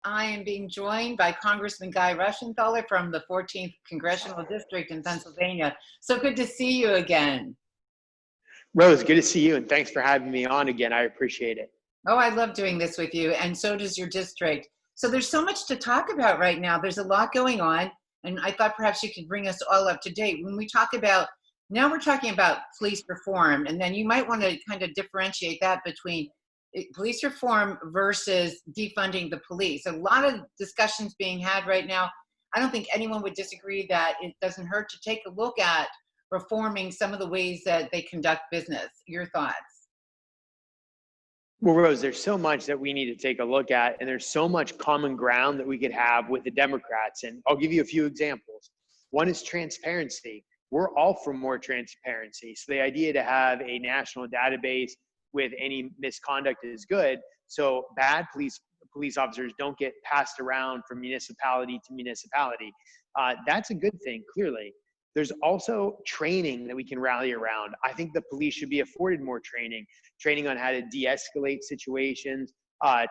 I am being joined by Congressman Reschenthaler from the 14th Congressional District in Pennsylvania. So good to see you again. Rose, good to see you, and thanks for having me on again. I appreciate it. Oh, I love doing this with you, and so does your district. So there's so much to talk about right now. There's a lot going on, and I thought perhaps you could bring us all up to date. When we talk about, now we're talking about police reform, and then you might want to kind of differentiate that between police reform versus defunding the police. A lot of discussions being had right now. I don't think anyone would disagree that it doesn't hurt to take a look at reforming some of the ways that they conduct business. Your thoughts? Well, Rose, there's so much that we need to take a look at, and there's so much common ground that we could have with the Democrats. And I'll give you a few examples. One is transparency. We're all for more transparency. So the idea to have a national database with any misconduct is good. So bad police officers don't get passed around from municipality to municipality. That's a good thing, clearly. There's also training that we can rally around. I think the police should be afforded more training on how to de-escalate situations,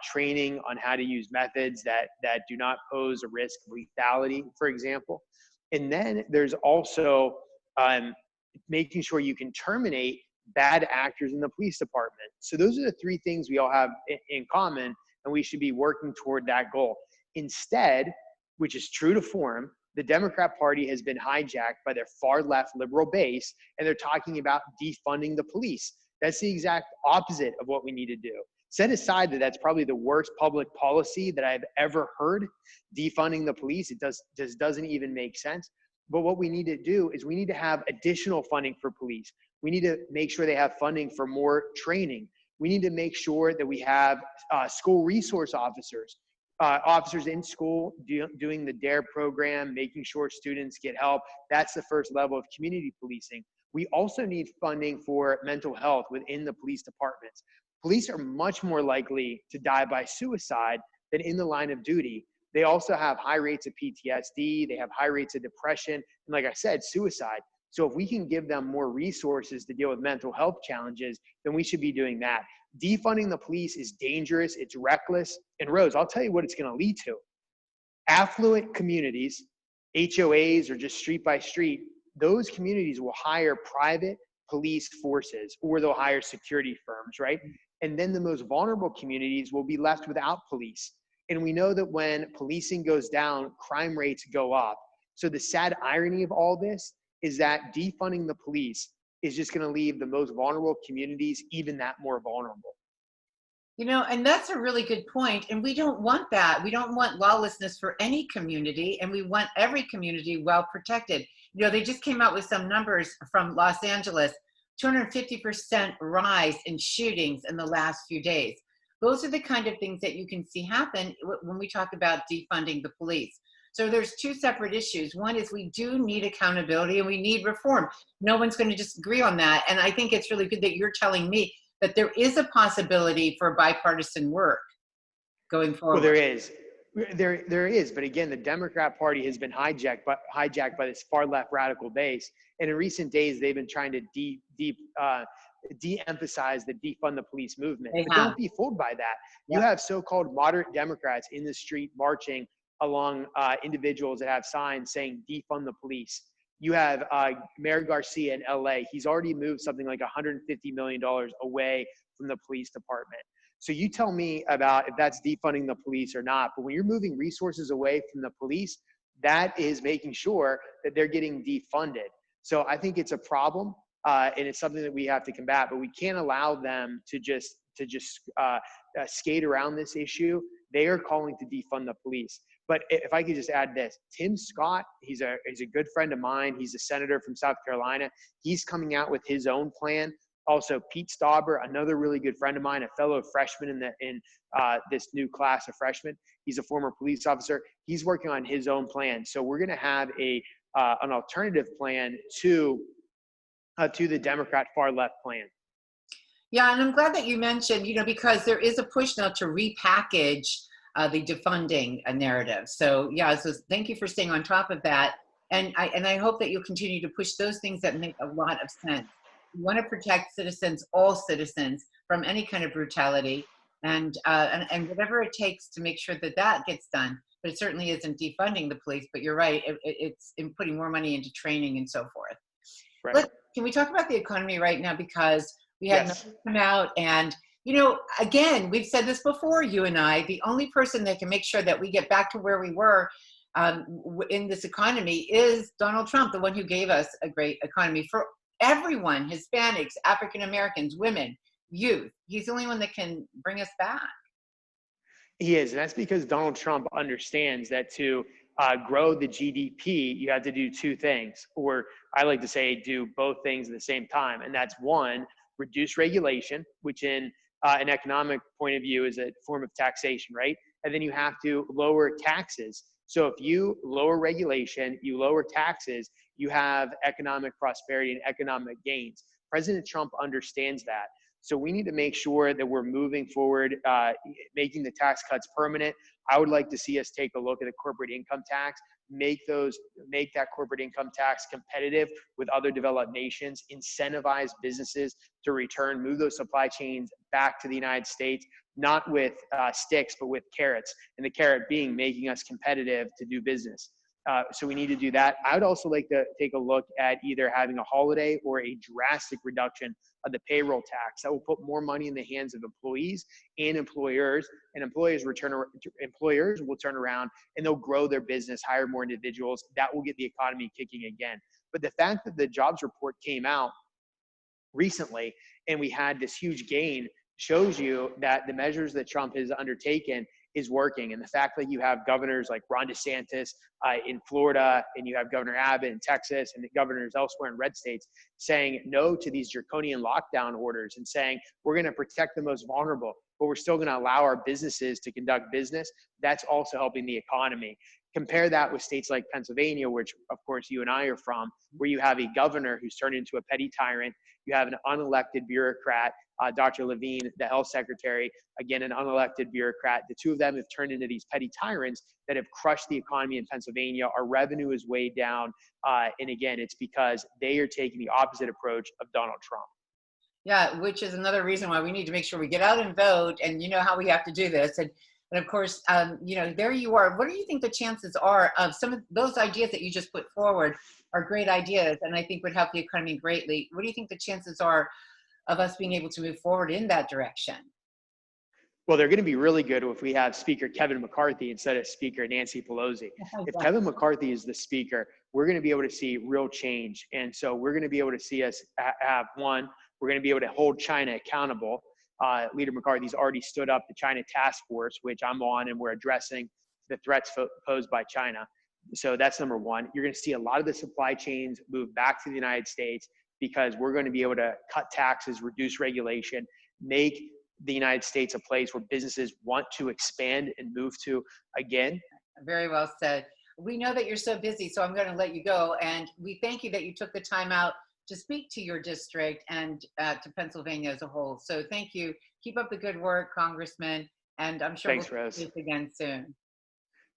training on how to use methods that do not pose a risk of lethality, for example. And then there's also making sure you can terminate bad actors in the police department. So those are the three things we all have in common, and we should be working toward that goal. Instead, which is true to form, the Democrat Party has been hijacked by their far left liberal base, and they're talking about defunding the police. That's the exact opposite of what we need to do. Set aside that that's probably the worst public policy that I've ever heard, defunding the police. It doesn't even make sense. But what we need to do is we need to have additional funding for police. We need to make sure they have funding for more training. We need to make sure that we have school resource officers, officers in school doing the DARE program, making sure students get help. That's the first level of community policing. We also need funding for mental health within the police departments. Police are much more likely to die by suicide than in the line of duty. They also have high rates of PTSD, they have high rates of depression, and like I said, suicide. So if we can give them more resources to deal with mental health challenges, then we should be doing that. Defunding the police is dangerous, it's reckless, and Rose, I'll tell you what it's gonna lead to. Affluent communities, HOAs or just street by street, those communities will hire private police forces or they'll hire security firms, right? And then the most vulnerable communities will be left without police. And we know that when policing goes down, crime rates go up. So the sad irony of all this is that defunding the police is just going to leave the most vulnerable communities even that more vulnerable. You know, and that's a really good point. And we don't want that. We don't want lawlessness for any community, and we want every community well protected. You know, they just came out with some numbers from Los Angeles, 250% rise in shootings in the last few days. Those are the kind of things that you can see happen when we talk about defunding the police. So there's two separate issues. One is we do need accountability and we need reform. No one's going to disagree on that. And I think it's really good that you're telling me that there is a possibility for bipartisan work going forward. Well, there is. There is, but again, the Democrat Party has been hijacked by this far left radical base, and in recent days, they've been trying to de-emphasize the defund the police movement. But don't be fooled by that. You have so-called moderate Democrats in the street marching along individuals that have signs saying defund the police. You have Mayor Garcia in LA. He's already moved something like $150 million away from the police department. So you tell me about if that's defunding the police or not, but when you're moving resources away from the police, that is making sure that they're getting defunded. So I think it's a problem, and it's something that we have to combat, but we can't allow them to just skate around this issue. They are calling to defund the police. But if I could just add this, Tim Scott, he's a good friend of mine. He's a senator from South Carolina. He's coming out with his own plan. Also, Pete Stauber, another really good friend of mine, a fellow freshman in this new class of freshmen. He's a former police officer. He's working on his own plan. So we're going to have an alternative plan to the Democrat far left plan. Yeah, and I'm glad that you mentioned, because there is a push now to repackage the defunding narrative. So yeah, so thank you for staying on top of that. And I hope that you'll continue to push those things that make a lot of sense. We want to protect citizens, all citizens, from any kind of brutality. and whatever it takes to make sure that that gets done. But it certainly isn't defunding the police. But you're right; it's in putting more money into training and so forth. Right. Can we talk about the economy right now? Because we had Yes. numbers come out, and again, we've said this before. You and I, the only person that can make sure that we get back to where we were in this economy is Donald Trump, the one who gave us a great economy for everyone: Hispanics, African Americans, women, youth. He's the only one that can bring us back. He is, and that's because Donald Trump understands that to grow the GDP, you have to do two things, or I like to say do both things at the same time. And that's one, reduce regulation, which in an economic point of view is a form of taxation, right? And then you have to lower taxes. So if you lower regulation, you lower taxes, you have economic prosperity and economic gains. President Trump understands that. So we need to make sure that we're moving forward, making the tax cuts permanent. I would like to see us take a look at the corporate income tax, make that corporate income tax competitive with other developed nations, incentivize businesses to return, move those supply chains back to the United States, not with sticks, but with carrots, and the carrot being making us competitive to do business. So we need to do that. I would also like to take a look at either having a holiday or a drastic reduction of the payroll tax that will put more money in the hands of employees and employers, and employers will turn around and they'll grow their business, hire more individuals. That will get the economy kicking again. But the fact that the jobs report came out recently and we had this huge gain shows you that the measures that Trump has undertaken is working. And the fact that you have governors like Ron DeSantis in Florida, and you have Governor Abbott in Texas, and the governors elsewhere in red states saying no to these draconian lockdown orders and saying we're going to protect the most vulnerable, but we're still going to allow our businesses to conduct business, that's also helping the economy. Compare that with states like Pennsylvania, which of course you and I are from, where you have a governor who's turned into a petty tyrant. You have an unelected bureaucrat, Dr. Levine, the health secretary, again, an unelected bureaucrat. The two of them have turned into these petty tyrants that have crushed the economy in Pennsylvania. Our revenue is way down. And again, it's because they are taking the opposite approach of Donald Trump. Yeah, which is another reason why we need to make sure we get out and vote. And you know how we have to do this. And of course, there you are. What do you think the chances are of some of those ideas that you just put forward are great ideas, and I think would help the economy greatly? What do you think the chances are of us being able to move forward in that direction? Well, they're going to be really good if we have Speaker Kevin McCarthy instead of Speaker Nancy Pelosi. If Kevin McCarthy is the speaker, we're going to be able to see real change. And so we're going to be able to see us have one, we're going to be able to hold China accountable. Leader McCarthy's already stood up the China task force, which I'm on, and we're addressing the threats posed by China. So that's number one. You're going to see a lot of the supply chains move back to the United States because we're going to be able to cut taxes, reduce regulation, make the United States a place where businesses want to expand and move to again. Very well said. We know that you're so busy, so I'm going to let you go. And we thank you that you took the time out to speak to your district and to Pennsylvania as a whole. So thank you. Keep up the good work, Congressman. And I'm sure Thanks, we'll Rose. see you again soon.